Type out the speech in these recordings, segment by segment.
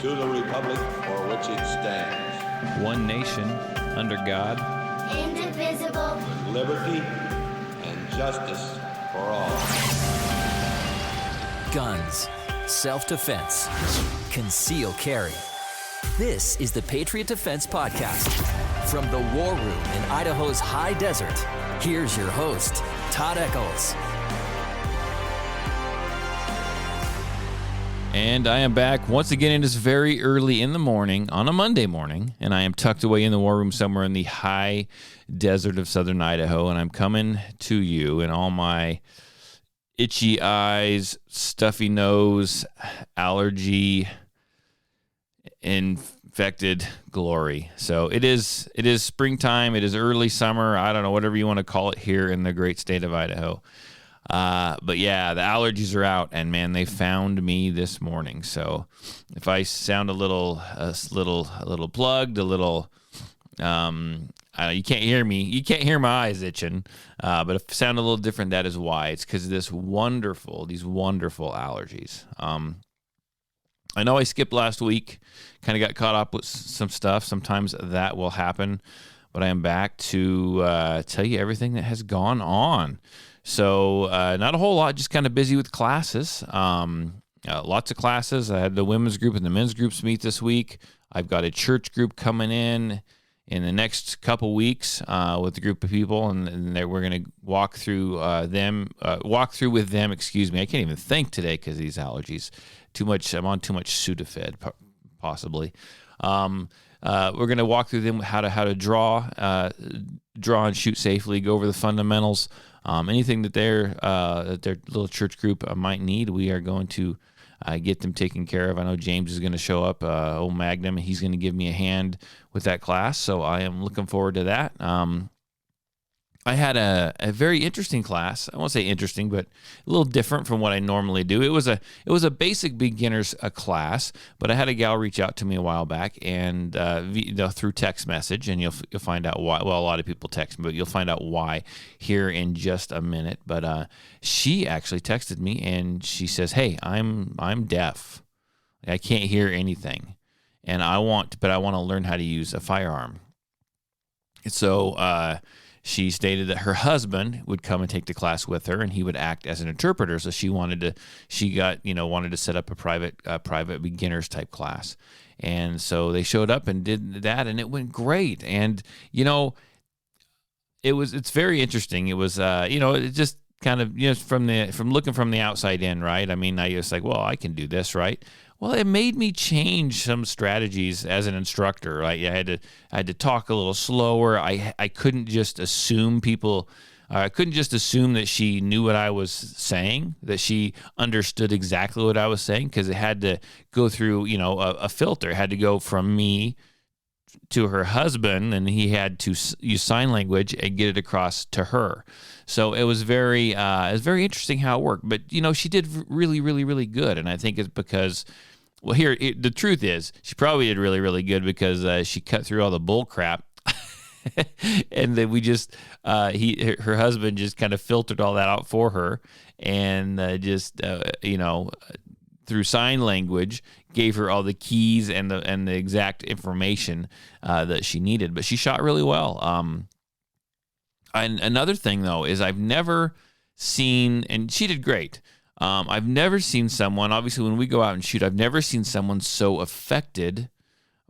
to the republic for which it stands, one nation, under God, indivisible, with liberty and justice for all. Guns, self-defense, concealed carry. This is the Patriot Defense Podcast. From the war room in Idaho's high desert, here's your host, Todd Echols. And I am back once again. It is very early in the morning on a Monday morning, and I am tucked away in the war room somewhere in the high desert of southern Idaho, and I'm coming to you in all my itchy eyes, stuffy nose, allergy infected glory. So it is springtime. It is early summer. I don't know, whatever you want to call it here in the great state of Idaho. But yeah, the allergies are out, and man, they found me this morning. So if I sound a little plugged, you can't hear me. You can't hear my eyes itching. But if I sound a little different, that is why. It's because of these wonderful allergies. I know I skipped last week, kind of got caught up with some stuff. Sometimes that will happen, but I am back to tell you everything that has gone on. So not a whole lot, just kind of busy with classes. Lots of classes. I had the women's group and the men's groups meet this week. I've got a church group coming in the next couple weeks with a group of people, and we're going to walk through with them. Excuse me, I can't even think today because of these allergies. I'm on too much Sudafed, possibly. We're going to walk through them how to draw and shoot safely, go over the fundamentals. Anything that their little church group might need, we are going to get them taken care of. I know James is going to show up, old Magnum, and he's going to give me a hand with that class, so I am looking forward to that. I had a very interesting class. I won't say interesting, but a little different from what I normally do. It was a basic beginners class, but I had a gal reach out to me a while back and through text message, and you'll find out why. Well, a lot of people text me, but you'll find out why here in just a minute. But she actually texted me and she says, "Hey, I'm deaf. I can't hear anything, and I want to learn how to use a firearm." So she stated that her husband would come and take the class with her, and he would act as an interpreter. So she wanted to set up a private beginners type class, and so they showed up and did that, and it went great. And it's very interesting. It was it just kind of from looking from the outside in, right? I mean, I was like, well, I can do this, right? Well, it made me change some strategies as an instructor. Right? I had to talk a little slower. I couldn't just assume people. I couldn't just assume that she knew what I was saying, that she understood exactly what I was saying, because it had to go through a filter. It had to go from me to her husband, and he had to use sign language and get it across to her. So it was very interesting how it worked. But she did really, really, really good, and I think it's because, well, the truth is she probably did really, really good because she cut through all the bull crap, and then her husband just kind of filtered all that out for her, and through sign language, gave her all the keys and the exact information that she needed. But she shot really well. And another thing, though, is I've never seen, and she did great. I've never seen someone, obviously when we go out and shoot, I've never seen someone so affected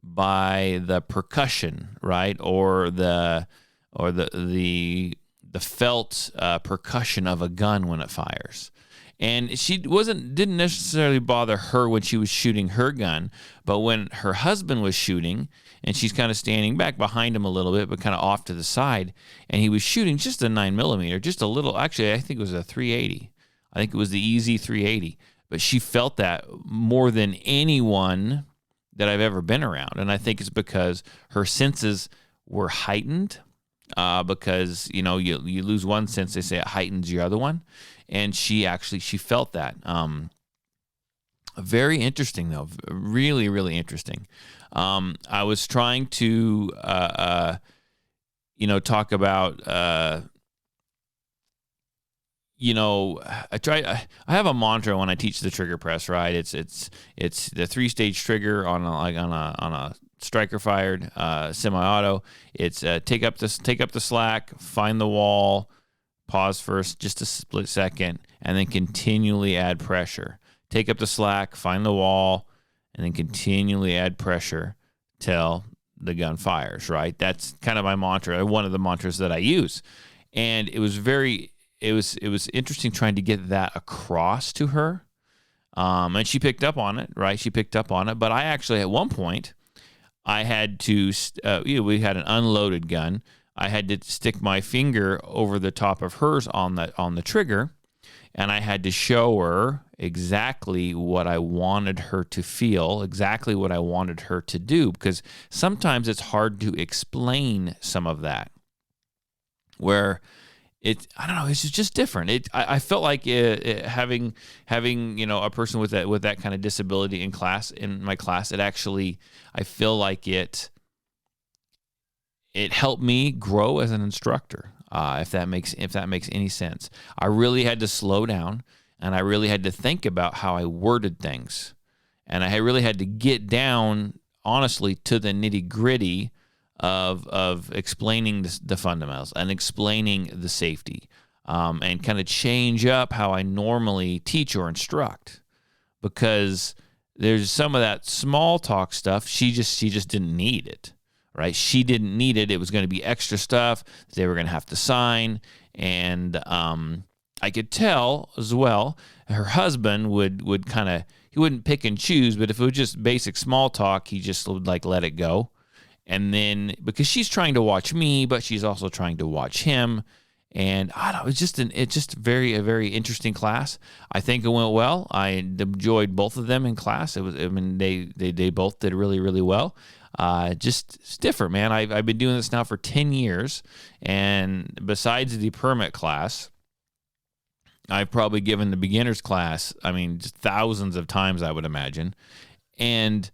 by the percussion, right, or the felt percussion of a gun when it fires. And she didn't necessarily bother her when she was shooting her gun, but when her husband was shooting, and she's kind of standing back behind him a little bit, but kind of off to the side, and he was shooting just a 9mm, just a little. Actually, I think it was a 380. I think it was the easy 380. But she felt that more than anyone that I've ever been around, and I think it's because her senses were heightened. Because you lose one sense, they say it heightens your other one. And she felt that. Very interesting, though. Really, really interesting. I was trying to, talk about, I have a mantra when I teach the trigger press, right? It's the 3-stage trigger on a striker fired semi-auto. It's take up the slack, find the wall, pause first, just a split second, and then continually add pressure. Take up the slack, find the wall, and then continually add pressure till the gun fires, right? That's kind of my mantra, one of the mantras that I use. And it was interesting trying to get that across to her. And she picked up on it, right? She picked up on it. But I actually, at one point, I had to, we had an unloaded gun. I had to stick my finger over the top of hers on the trigger, and I had to show her exactly what I wanted her to feel, exactly what I wanted her to do, because sometimes it's hard to explain some of that. Where I don't know, it's just different. I felt like having a person with that kind of disability in my class, it actually, I feel like it helped me grow as an instructor. If that makes any sense. I really had to slow down, and I really had to think about how I worded things, and I really had to get down, honestly, to the nitty-gritty of explaining the fundamentals and explaining the safety, and kind of change up how I normally teach or instruct, because there's some of that small talk stuff she just didn't need it. Right? She didn't need it. It was going to be extra stuff they were going to have to sign. And I could tell as well, her husband would kind of, he wouldn't pick and choose, but if it was just basic small talk, he just would let it go. And then, because she's trying to watch me, but she's also trying to watch him. And I don't know, it's just a very interesting class. I think it went well. I enjoyed both of them in class. They both did really, really well. It's different, man. I've been doing this now for 10 years, and besides the permit class, I've probably given the beginner's class, just thousands of times, I would imagine. And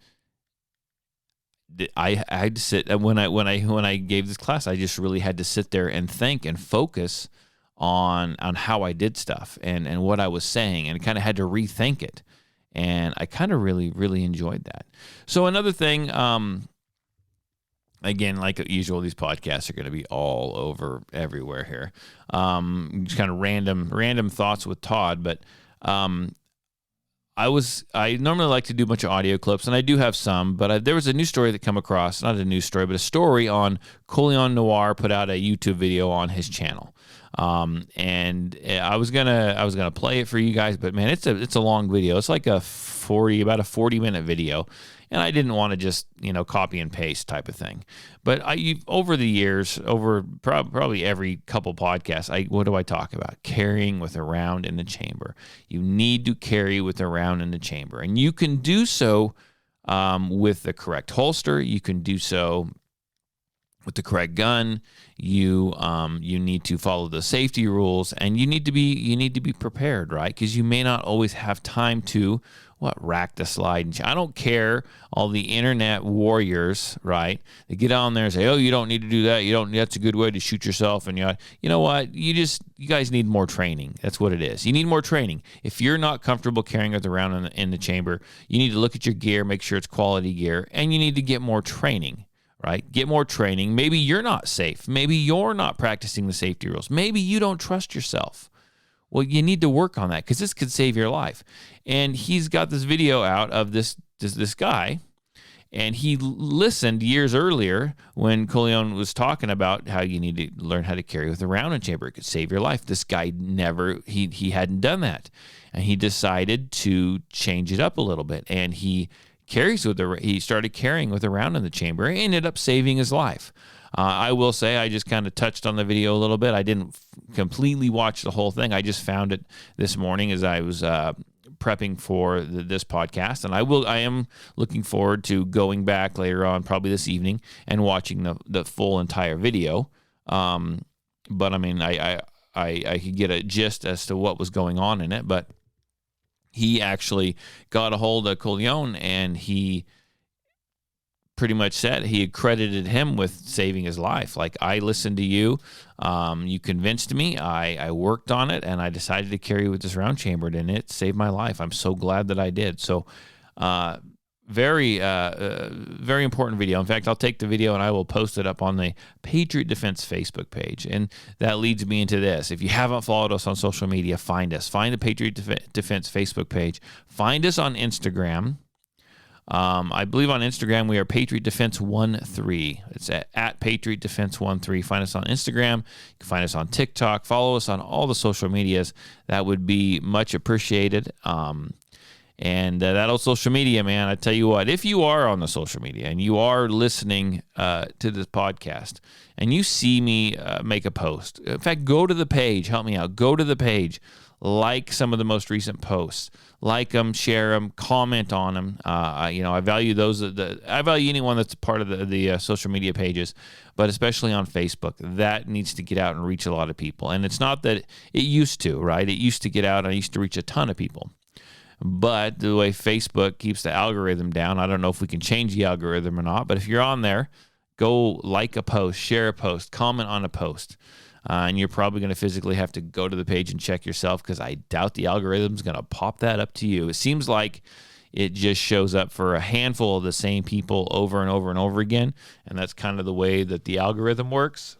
I had to sit, when I gave this class, I just really had to sit there and think and focus on how I did stuff and what I was saying, and kind of had to rethink it. And I kind of really, really enjoyed that. So another thing, again, like usual, these podcasts are going to be all over everywhere here. Just kind of random thoughts with Todd, but I normally like to do a bunch of audio clips, and I do have some, but there was a new story that come across, not a news story, but a story on Coleon Noir put out a YouTube video on his channel. And I was gonna play it for you guys, but man, it's a long video. It's like about a 40-minute video, and I didn't want to just copy and paste type of thing. But over the years, over probably every couple podcasts, what do I talk about? Carrying with a round in the chamber. You need to carry with a round in the chamber, and you can do so with the correct holster. You can do so with the correct gun. You need to follow the safety rules, and you need to be prepared, right? Because you may not always have time to rack the slide. I don't care, all the internet warriors, right? They get on there and say, "Oh, you don't need to do that. That's a good way to shoot yourself." And you know what? You guys need more training. That's what it is. You need more training. If you're not comfortable carrying it around in the chamber, you need to look at your gear, make sure it's quality gear, and you need to get more training. Right? Get more training. Maybe you're not safe. Maybe you're not practicing the safety rules. Maybe you don't trust yourself. Well, you need to work on that, because this could save your life. And he's got this video out of this guy, and he listened years earlier when Coleon was talking about how you need to learn how to carry with a round in chamber. It could save your life. This guy he hadn't done that, and he decided to change it up a little bit, and he started carrying with a round in the chamber. It ended up saving his life. I will say, I just kind of touched on the video a little bit. I didn't completely watch the whole thing. I just found it this morning as I was prepping for this podcast, and I am looking forward to going back later on, probably this evening, and watching the full entire video. But I could get a gist as to what was going on in it, but he actually got a hold of Coleon, and he pretty much said he credited him with saving his life. Like, I listened to you. You convinced me. I worked on it, and I decided to carry with this round chambered, and it saved my life. I'm so glad that I did. So very important video. In fact, I'll take the video and I will post it up on the Patriot Defense Facebook page. And that leads me into this. If you haven't followed us on social media, find us. Find the Patriot Defense Facebook page. Find us on Instagram. I believe on Instagram we are Patriot Defense 13. It's at Patriot Defense 13. Find us on Instagram. You can find us on TikTok. Follow us on all the social medias. That would be much appreciated. And that old social media, man, I tell you what, if you are on the social media and you are listening to this podcast and you see me make a post, in fact, go to the page, help me out, go to the page, like some of the most recent posts, like them, share them, comment on them. I value those. I value anyone that's part of the social media pages, but especially on Facebook, that needs to get out and reach a lot of people. And it's not that it used to, right? It used to get out and I used to reach a ton of people. But the way Facebook keeps the algorithm down, I don't know if we can change the algorithm or not, but if you're on there, go like a post, share a post, comment on a post. And you're probably going to physically have to go to the page and check yourself because I doubt the algorithm's going to pop that up to you. It seems like it just shows up for a handful of the same people over and over and over again, and that's kind of the way that the algorithm works.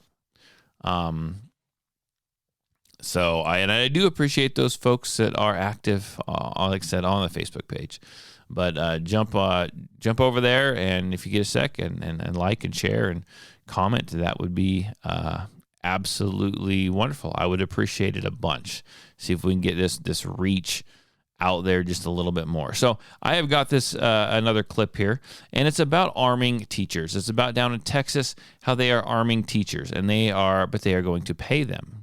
So I do appreciate those folks that are active, like I said, on the Facebook page. But jump over there, and if you get a sec, and like and share and comment, that would be absolutely wonderful. I would appreciate it a bunch. See if we can get this reach out there just a little bit more. So I have got this another clip here, and it's about arming teachers. It's about down in Texas how they are arming teachers, but they are going to pay them.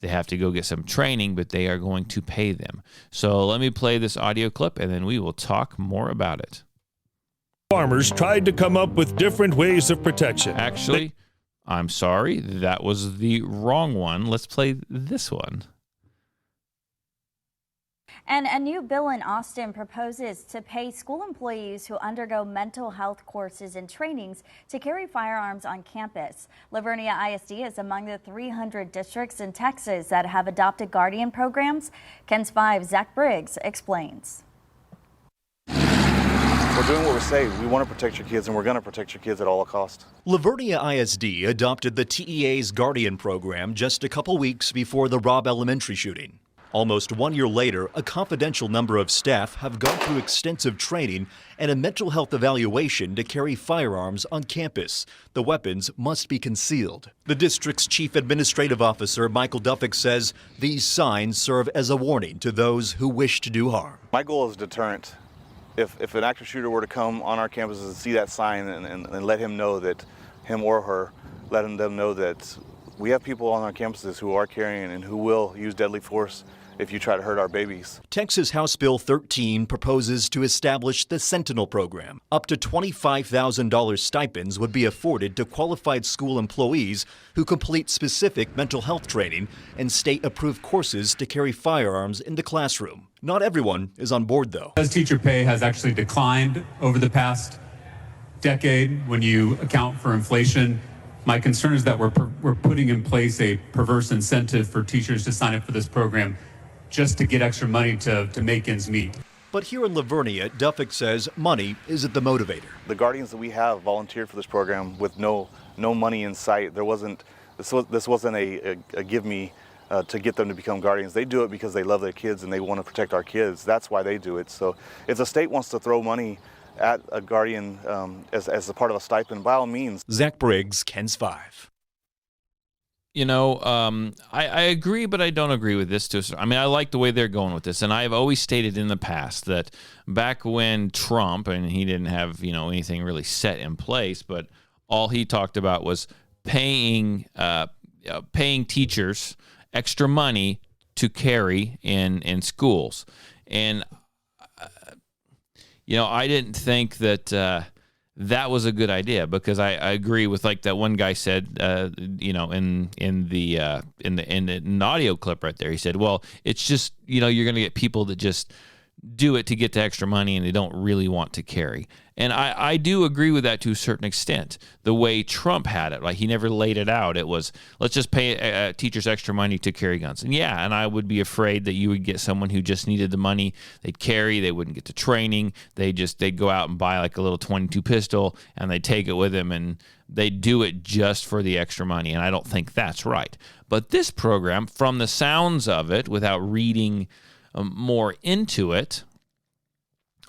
They have to go get some training, but they are going to pay them. So let me play this audio clip, and then we will talk more about it. Farmers tried to come up with different ways of protection. Actually, I'm sorry, that was the wrong one. Let's play this one. And a new bill in Austin proposes to pay school employees who undergo mental health courses and trainings to carry firearms on campus. Livonia ISD is among the 300 districts in Texas that have adopted Guardian programs. KENS 5's Zach Briggs explains. We're doing what we say. We want to protect your kids, and we're going to protect your kids at all costs. Livonia ISD adopted the TEA's Guardian program just a couple weeks before the Robb Elementary shooting. Almost 1 year later, a confidential number of staff have gone through extensive training and a mental health evaluation to carry firearms on campus. The weapons must be concealed. The district's chief administrative officer, Michael Duffick, says these signs serve as a warning to those who wish to do harm. My goal is deterrent. If an active shooter were to come on our campuses and see that sign and let him know that, him or her, letting them know that we have people on our campuses who are carrying and who will use deadly force if you try to hurt our babies. Texas House Bill 13 proposes to establish the Sentinel program. Up to $25,000 stipends would be afforded to qualified school employees who complete specific mental health training and state-approved courses to carry firearms in the classroom. Not everyone is on board, though. As teacher pay has actually declined over the past decade when you account for inflation, my concern is that we're putting in place a perverse incentive for teachers to sign up for this program just to get extra money to make ends meet. But here in Livonia, Duffick says money isn't the motivator. The Guardians that we have volunteered for this program with no money in sight. This wasn't a give me to get them to become Guardians. They do it because they love their kids and they want to protect our kids. That's why they do it. So if the state wants to throw money at a Guardian as a part of a stipend, by all means. Zach Briggs, KENS 5. You know, I agree, but I don't agree with this too. I mean, I like the way they're going with this, and I've always stated in the past that back when Trump, and he didn't have, anything really set in place, but all he talked about was paying teachers extra money to carry in schools. And, I didn't think that that was a good idea because I agree with like that one guy said, in the audio clip right there. He said, well, it's just, you're going to get people that just do it to get the extra money and they don't really want to carry. And I do agree with that to a certain extent. The way Trump had it, like he never laid it out. It was, let's just pay teachers extra money to carry guns. And yeah, and I would be afraid that you would get someone who just needed the money. They'd carry, they wouldn't get to training. They'd go out and buy like a little .22 pistol and they'd take it with them and they'd do it just for the extra money. And I don't think that's right. But this program, from the sounds of it, without reading more into it,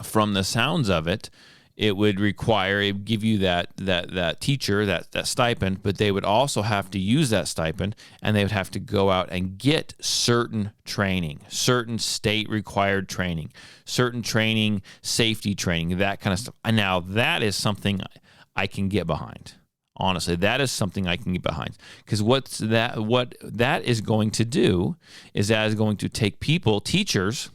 from the sounds of it, it would require, it would give you that teacher, that stipend, but they would also have to use that stipend and they would have to go out and get certain training, certain state required training, certain training, safety training, that kind of stuff. And now that is something I can get behind. Honestly, that is something I can get behind, because what that is going to do is that is going to take people, teachers,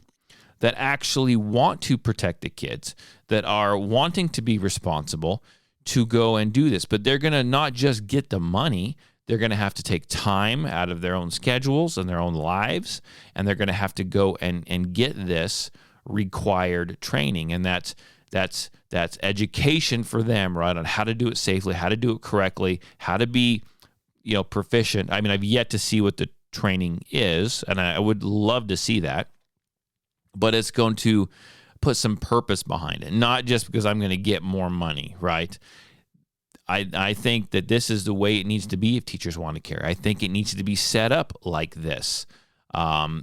that actually want to protect the kids, that are wanting to be responsible, to go and do this. But they're going to not just get the money, they're going to have to take time out of their own schedules and their own lives, and they're going to have to go and get this required training. And that's education for them, right, on how to do it safely, how to do it correctly, how to be, proficient. I mean, I've yet to see what the training is, and I would love to see that. But it's going to put some purpose behind it, not just because I'm going to get more money, right? I think that this is the way it needs to be if teachers want to carry. I think it needs to be set up like this.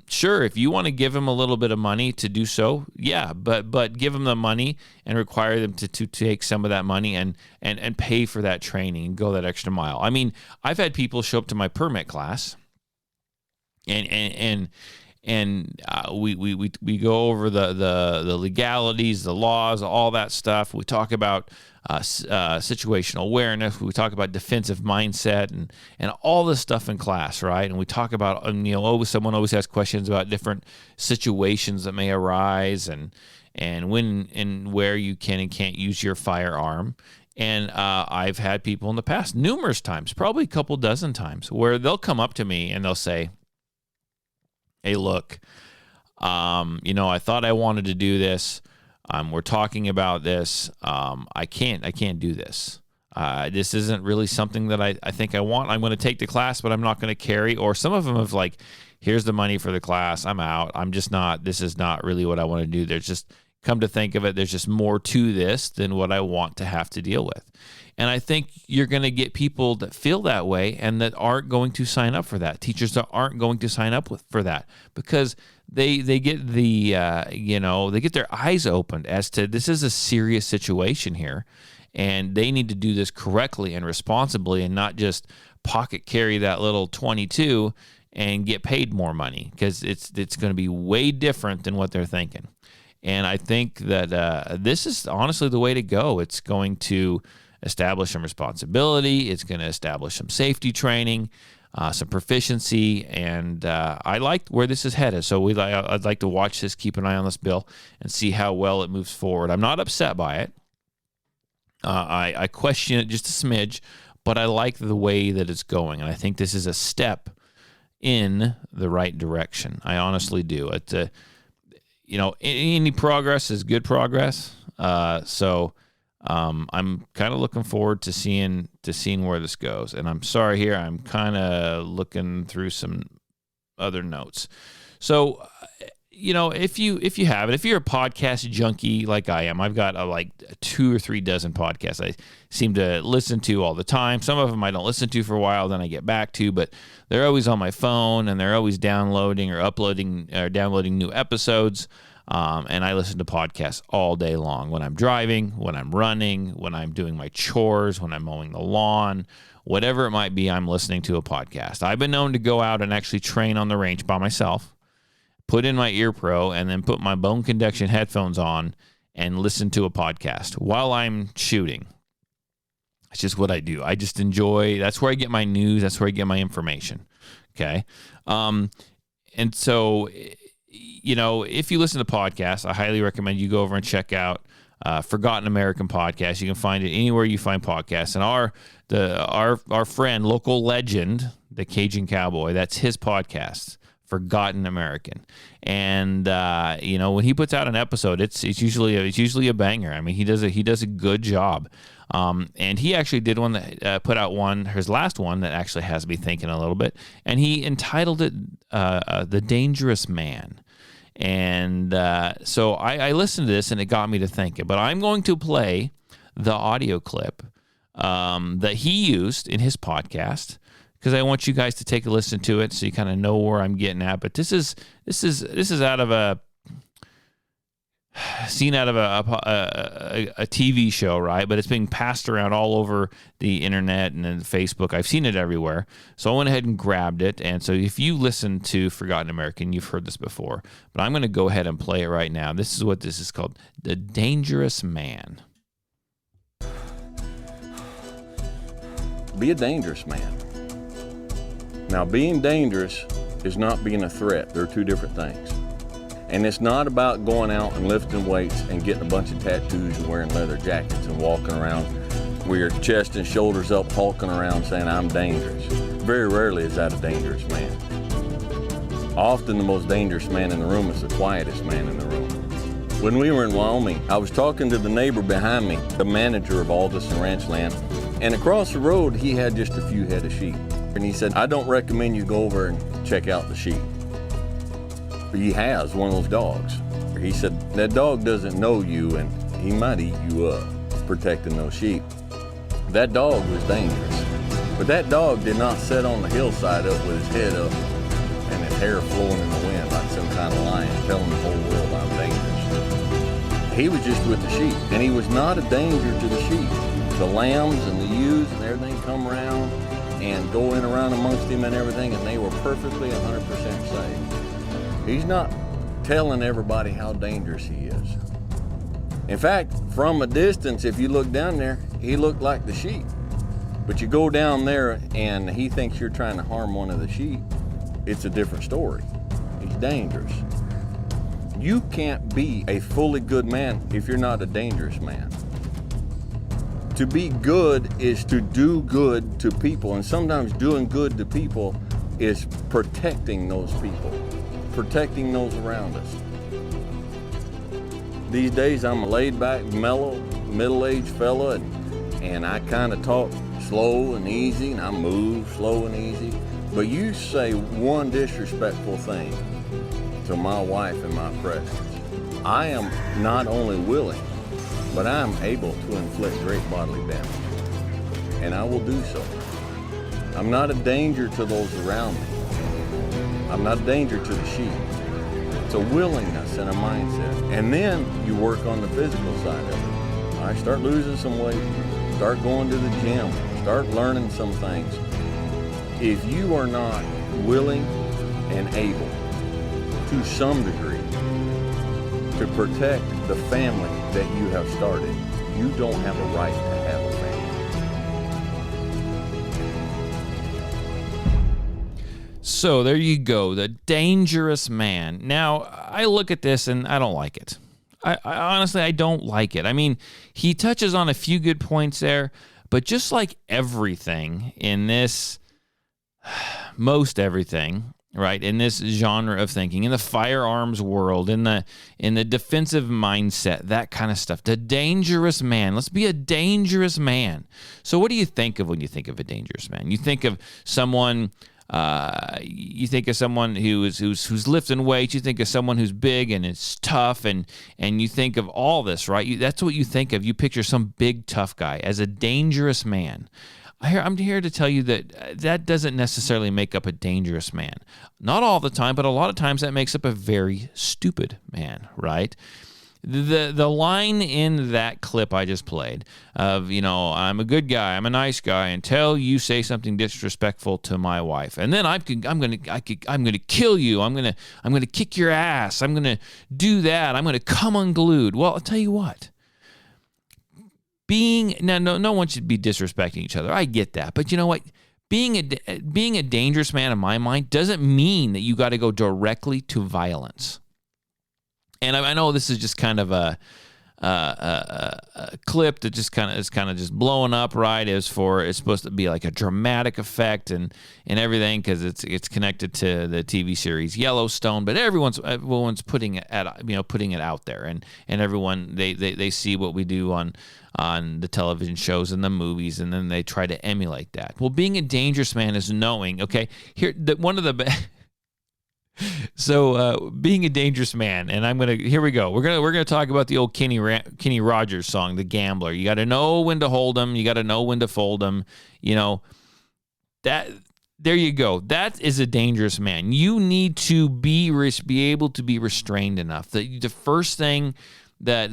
Sure, if you want to give them a little bit of money to do so, yeah, but give them the money and require them to take some of that money and pay for that training and go that extra mile. I mean, I've had people show up to my permit class and we go over the legalities, the laws, all that stuff. We talk about situational awareness. We talk about defensive mindset and all this stuff in class, right? And we talk about, someone always has questions about different situations that may arise and when and where you can and can't use your firearm. And I've had people in the past, numerous times, probably a couple dozen times, where they'll come up to me and they'll say, hey, look, I thought I wanted to do this. We're talking about this. I can't do this. This isn't really something that I think I want. I'm going to take the class, but I'm not going to carry. Or some of them have like, here's the money for the class. I'm out. This is not really what I want to do. There's just, come to think of it, there's just more to this than what I want to have to deal with. And I think you're going to get people that feel that way and that aren't going to sign up for that. Teachers that aren't going to sign up for that because they get they get their eyes opened as to this is a serious situation here, and they need to do this correctly and responsibly, and not just pocket carry that little 22 and get paid more money, because it's going to be way different than what they're thinking. And I think that this is honestly the way to go. It's going to establish some responsibility. It's going to establish some safety training, some proficiency, and I like where this is headed. So I'd like to watch this, keep an eye on this bill, and see how well it moves forward. I'm not upset by it. I question it just a smidge, but I like the way that it's going, and I think this is a step in the right direction. I honestly do. Any progress is good progress. So I'm kind of looking forward to seeing where this goes. And I'm sorry here, I'm kind of looking through some other notes. So, if you have it, if you're a podcast junkie like I am, I've got like 2 or 3 dozen podcasts I seem to listen to all the time. Some of them I don't listen to for a while, then I get back to, but they're always on my phone and they're always downloading or uploading or downloading new episodes. And I listen to podcasts all day long when I'm driving, when I'm running, when I'm doing my chores, when I'm mowing the lawn, whatever it might be, I'm listening to a podcast. I've been known to go out and actually train on the range by myself, put in my ear pro, and then put my bone conduction headphones on and listen to a podcast while I'm shooting. It's just what I do. I just enjoy, that's where I get my news. That's where I get my information. Okay. And so, if you listen to podcasts, I highly recommend you go over and check out Forgotten American Podcast. You can find it anywhere you find podcasts. And our friend, local legend, the Cajun Cowboy, that's his podcast, Forgotten American. And when he puts out an episode, it's usually a banger. I mean, he does a good job. And he actually did one that put out his last one that actually has me thinking a little bit, and he entitled it "The Dangerous Man." And so I listened to this, and it got me to thinking. But I'm going to play the audio clip that he used in his podcast, because I want you guys to take a listen to it so you kind of know where I'm getting at. But this is out of a scene out of a TV show, right? But it's being passed around all over the internet and then Facebook. I've seen it everywhere. So I went ahead and grabbed it. And so if you listen to Forgotten American, you've heard this before. But I'm going to go ahead and play it right now. This is what this is called: The Dangerous Man. Be a dangerous man. Now, being dangerous is not being a threat. They're two different things. And it's not about going out and lifting weights and getting a bunch of tattoos and wearing leather jackets and walking around with your chest and shoulders up, hulking around saying, I'm dangerous. Very rarely is that a dangerous man. Often the most dangerous man in the room is the quietest man in the room. When we were in Wyoming, I was talking to the neighbor behind me, the manager of Aldous and Ranch Land, and across the road, he had just a few head of sheep. And he said, I don't recommend you go over and check out the sheep. But he has one of those dogs. He said, that dog doesn't know you, and he might eat you up protecting those sheep. That dog was dangerous. But that dog did not sit on the hillside up with his head up and his hair flowing in the wind like some kind of lion telling the whole world I'm dangerous. He was just with the sheep, and he was not a danger to the sheep. The lambs and the ewes and everything come around and go in around amongst him and everything, and they were perfectly 100% safe. He's not telling everybody how dangerous he is. In fact, from a distance, if you look down there, he looked like the sheep. But you go down there and he thinks you're trying to harm one of the sheep, it's a different story. He's dangerous. You can't be a fully good man if you're not a dangerous man. To be good is to do good to people, and sometimes doing good to people is protecting those people, protecting those around us. These days I'm a laid-back, mellow, middle-aged fella, and I kind of talk slow and easy, and I move slow and easy. But you say one disrespectful thing to my wife in my presence, I am not only willing, but I am able to inflict great bodily damage, and I will do so. I'm not a danger to those around me. I'm not a danger to the sheep. It's a willingness and a mindset. And then you work on the physical side of it. I start losing some weight, start going to the gym, start learning some things. If you are not willing and able, to some degree, to protect the family that you have started, you don't have a right to have a family. So there you go, The Dangerous Man. Now, I look at this and I don't like it. I honestly, I don't like it. I mean, he touches on a few good points there, but just like everything in this, most everything, right, in this genre of thinking, in the firearms world, in the defensive mindset, that kind of stuff. The dangerous man. Let's be a dangerous man. So what do you think of when you think of a dangerous man? You think of someone. You think of someone who's lifting weights. You think of someone who's big and is tough, and you think of all this, right? That's what you think of. You picture some big tough guy as a dangerous man. I'm here to tell you that doesn't necessarily make up a dangerous man. Not all the time, but a lot of times that makes up a very stupid man, right? The line in that clip I just played of, I'm a good guy, I'm a nice guy until you say something disrespectful to my wife, and then I'm gonna kill you. I'm gonna kick your ass. I'm gonna do that. I'm gonna come unglued. Well, I'll tell you what. No one should be disrespecting each other. I get that, but you know what? Being a dangerous man in my mind doesn't mean that you got to go directly to violence. And I know this is just kind of a clip that just kind of just blowing up, right? It's supposed to be like a dramatic effect and everything because it's connected to the TV series Yellowstone. But everyone's putting it out there, and everyone they see what we do on the television shows and the movies, and then they try to emulate that. Well, being a dangerous man is knowing, okay, So being a dangerous man, and here we go. We're gonna talk about the old Kenny Rogers song, "The Gambler." You got to know when to hold them. You got to know when to fold them. That. There you go. That is a dangerous man. You need to be able to be restrained enough that the first thing that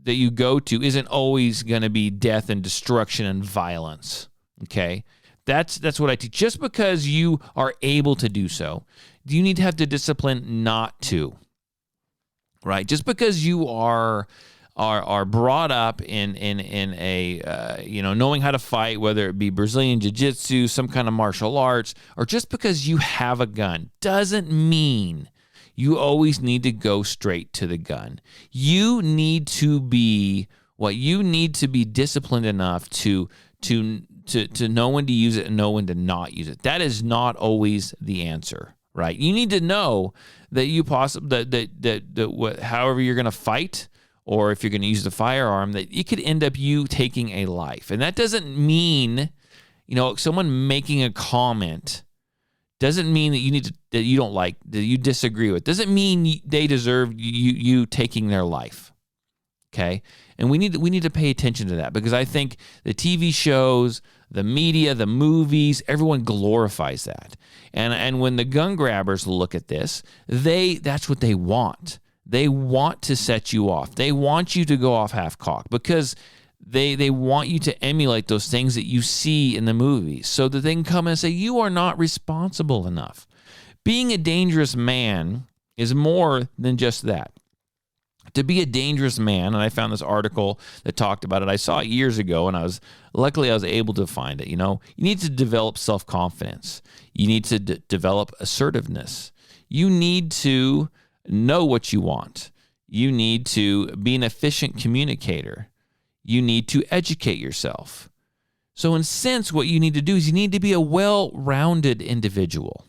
you go to isn't always going to be death and destruction and violence. Okay. That's what I teach. Just because you are able to do so, you need to have the discipline not to. Right? Just because you are brought up in a knowing how to fight, whether it be Brazilian jiu-jitsu, some kind of martial arts, or just because you have a gun, doesn't mean you always need to go straight to the gun. You need to be disciplined enough to know when to use it and know when to not use it. That is not always the answer, right? You need to know that however you're going to fight, or if you're going to use the firearm, that it could end up you taking a life. And that doesn't mean, someone making a comment doesn't mean that you don't like, that you disagree with. Doesn't mean they deserve you taking their life. Okay? And we need to pay attention to that, because I think the TV shows, the media, the movies, everyone glorifies that. And when the gun grabbers look at this, that's what they want. They want to set you off. They want you to go off half-cocked, because they want you to emulate those things that you see in the movies, so that they can come and say, you are not responsible enough. Being a dangerous man is more than just that. To be a dangerous man, and I found this article that talked about it. I saw it years ago, and I was able to find it. You need to develop self-confidence. You need to develop assertiveness. You need to know what you want. You need to be an efficient communicator. You need to educate yourself. So in a sense, what you need to do is you need to be a well-rounded individual.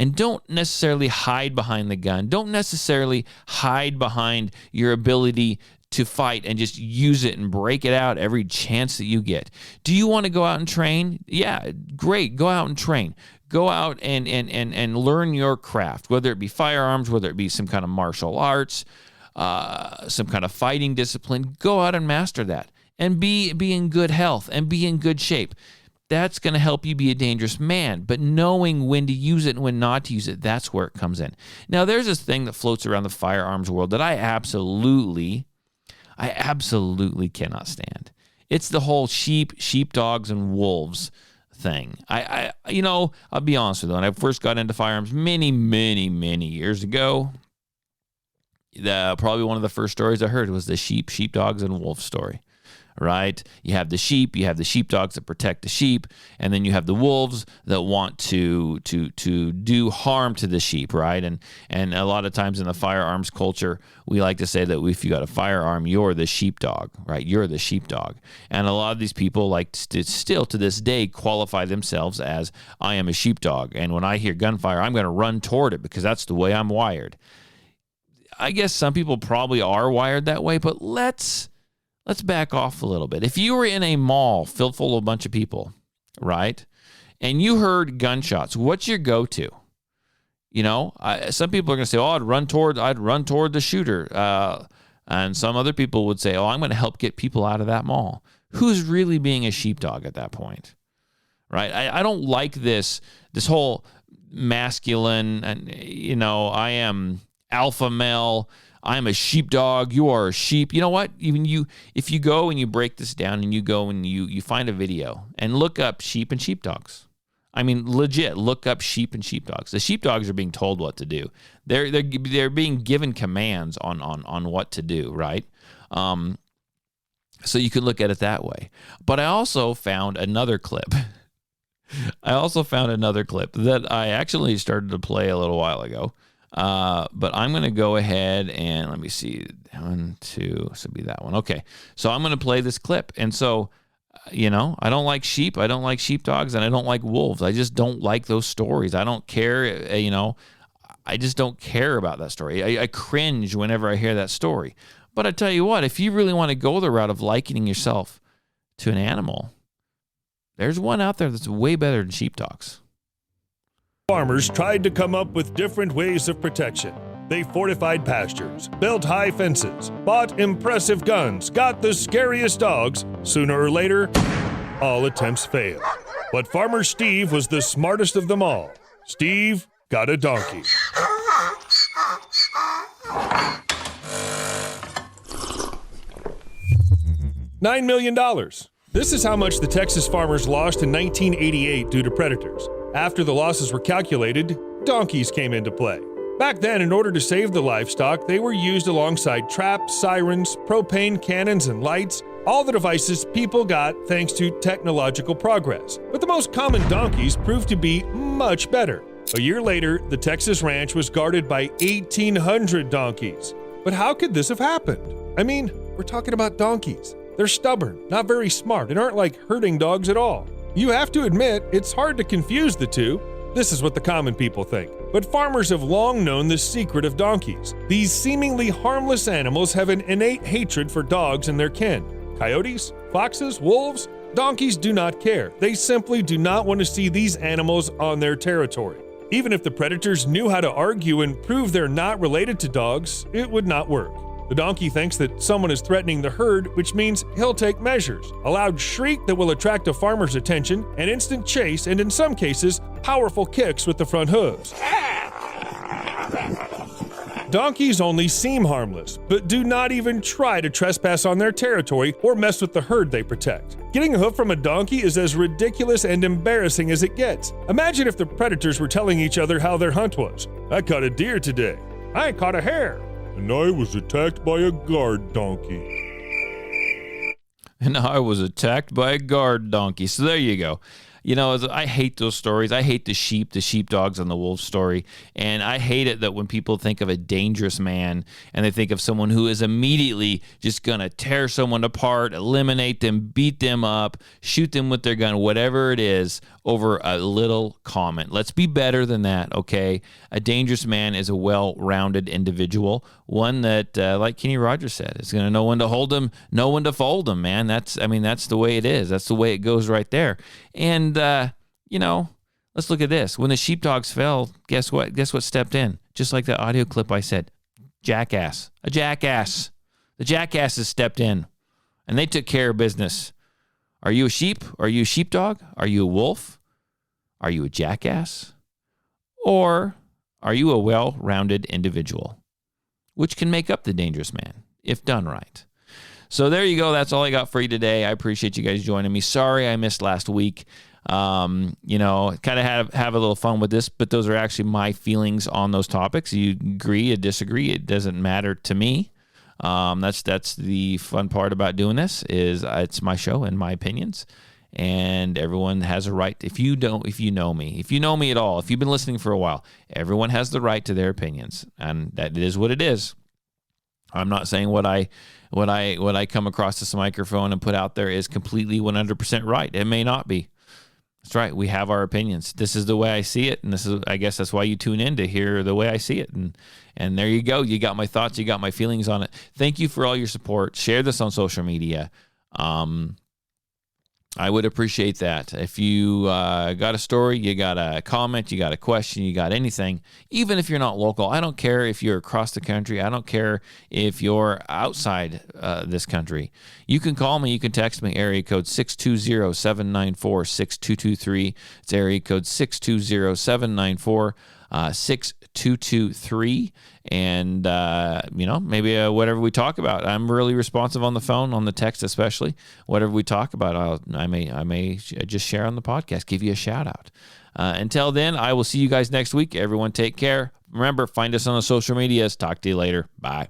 And don't necessarily hide behind the gun. Don't necessarily hide behind your ability to fight and just use it and break it out every chance that you get. Do you want to go out and train? Yeah, great. Go out and train. Go out and learn your craft, whether it be firearms, whether it be some kind of martial arts, some kind of fighting discipline. Go out and master that and be in good health and be in good shape. That's going to help you be a dangerous man. But knowing when to use it and when not to use it, that's where it comes in. Now, there's this thing that floats around the firearms world that I absolutely cannot stand. It's the whole sheepdogs and wolves thing. I'll be honest with you. When I first got into firearms many, many, many years ago, probably one of the first stories I heard was the sheepdogs and wolves story. Right? You have the sheep, you have the sheepdogs that protect the sheep, and then you have the wolves that want to do harm to the sheep, right? And a lot of times in the firearms culture, we like to say that if you got a firearm, you're the sheepdog, right? You're the sheepdog. And a lot of these people like to still to this day qualify themselves as, I am a sheepdog, and when I hear gunfire, I'm going to run toward it because that's the way I'm wired. I guess some people probably are wired that way, but let's back off a little bit. If you were in a mall filled full of a bunch of people, right, and you heard gunshots, what's your go-to? Some people are going to say, I'd run toward the shooter. And some other people would say, I'm going to help get people out of that mall. Who's really being a sheepdog at that point? Right? I don't like this whole masculine, and I am alpha male, I'm a sheepdog, you are a sheep. You know what? If you go and you break this down and you go and you find a video and look up sheep and sheepdogs. I mean, legit, look up sheep and sheepdogs. The sheepdogs are being told what to do. They're being given commands on what to do, right? So you can look at it that way. But I also found another clip. That I actually started to play a little while ago. But I'm going to go ahead and let me see. 1, 2, so be that one. Okay. So I'm going to play this clip. And so, I don't like sheep. I don't like sheepdogs, and I don't like wolves. I just don't like those stories. I don't care, I just don't care about that story. I cringe whenever I hear that story. But I tell you what, if you really want to go the route of likening yourself to an animal, there's one out there that's way better than sheepdogs. Farmers tried to come up with different ways of protection. They fortified pastures, built high fences, bought impressive guns, got the scariest dogs. Sooner or later, all attempts failed. But Farmer Steve was the smartest of them all. Steve got a donkey. $9 million. This is how much the Texas farmers lost in 1988 due to predators. After the losses were calculated, donkeys came into play. Back then, in order to save the livestock, they were used alongside traps, sirens, propane cannons, and lights, all the devices people got thanks to technological progress. But the most common donkeys proved to be much better. A year later, the Texas ranch was guarded by 1,800 donkeys. But how could this have happened? I mean, we're talking about donkeys. They're stubborn, not very smart, and aren't like herding dogs at all. You have to admit, it's hard to confuse the two. This is what the common people think. But farmers have long known the secret of donkeys. These seemingly harmless animals have an innate hatred for dogs and their kin. Coyotes, foxes, wolves, donkeys do not care. They simply do not want to see these animals on their territory. Even if the predators knew how to argue and prove they're not related to dogs, it would not work. The donkey thinks that someone is threatening the herd, which means he'll take measures. A loud shriek that will attract a farmer's attention, an instant chase, and in some cases, powerful kicks with the front hooves. Donkeys only seem harmless, but do not even try to trespass on their territory or mess with the herd they protect. Getting a hoof from a donkey is as ridiculous and embarrassing as it gets. Imagine if the predators were telling each other how their hunt was. I caught a deer today. I caught a hare. And I was attacked by a guard donkey. And I was attacked by a guard donkey. So there you go. I hate those stories. I hate the sheepdogs and the wolf story. And I hate it that when people think of a dangerous man and they think of someone who is immediately just going to tear someone apart, eliminate them, beat them up, shoot them with their gun, whatever it is, over a little comment. Let's be better than that, okay? A dangerous man is a well-rounded individual, one that, like Kenny Rogers said, is going to know when to hold him, know when to fold him, man. That's the way it is. That's the way it goes right there. And, let's look at this. When the sheepdogs fell, guess what? Guess what stepped in? Just like the audio clip I said. Jackass. A jackass. The jackasses stepped in, and they took care of business. Are you a sheep? Are you a sheepdog? Are you a wolf? Are you a jackass? Or are you a well-rounded individual, which can make up the dangerous man, if done right? So there you go. That's all I got for you today. I appreciate you guys joining me. Sorry I missed last week. Kind of have a little fun with this, but those are actually my feelings on those topics. You agree, you disagree, it doesn't matter to me. That's the fun part about doing this is it's my show and my opinions, and everyone has a right. If you know me at all, if you've been listening for a while, everyone has the right to their opinions, and that is what it is. I'm not saying what I come across this microphone and put out there is completely 100% right. It may not be. That's right. We have our opinions. This is the way I see it, and I guess that's why you tune in, to hear the way I see it. And there you go. You got my thoughts. You got my feelings on it. Thank you for all your support. Share this on social media. I would appreciate that. If you got a story, you got a comment, you got a question, you got anything, even if you're not local, I don't care if you're across the country. I don't care if you're outside this country. You can call me. You can text me, area code 620-794-6223. It's area code 620-794-6223. And, maybe whatever we talk about. I'm really responsive on the phone, on the text especially. Whatever we talk about, I may just share on the podcast, give you a shout out. Until then, I will see you guys next week. Everyone take care. Remember, find us on the social medias. Talk to you later. Bye.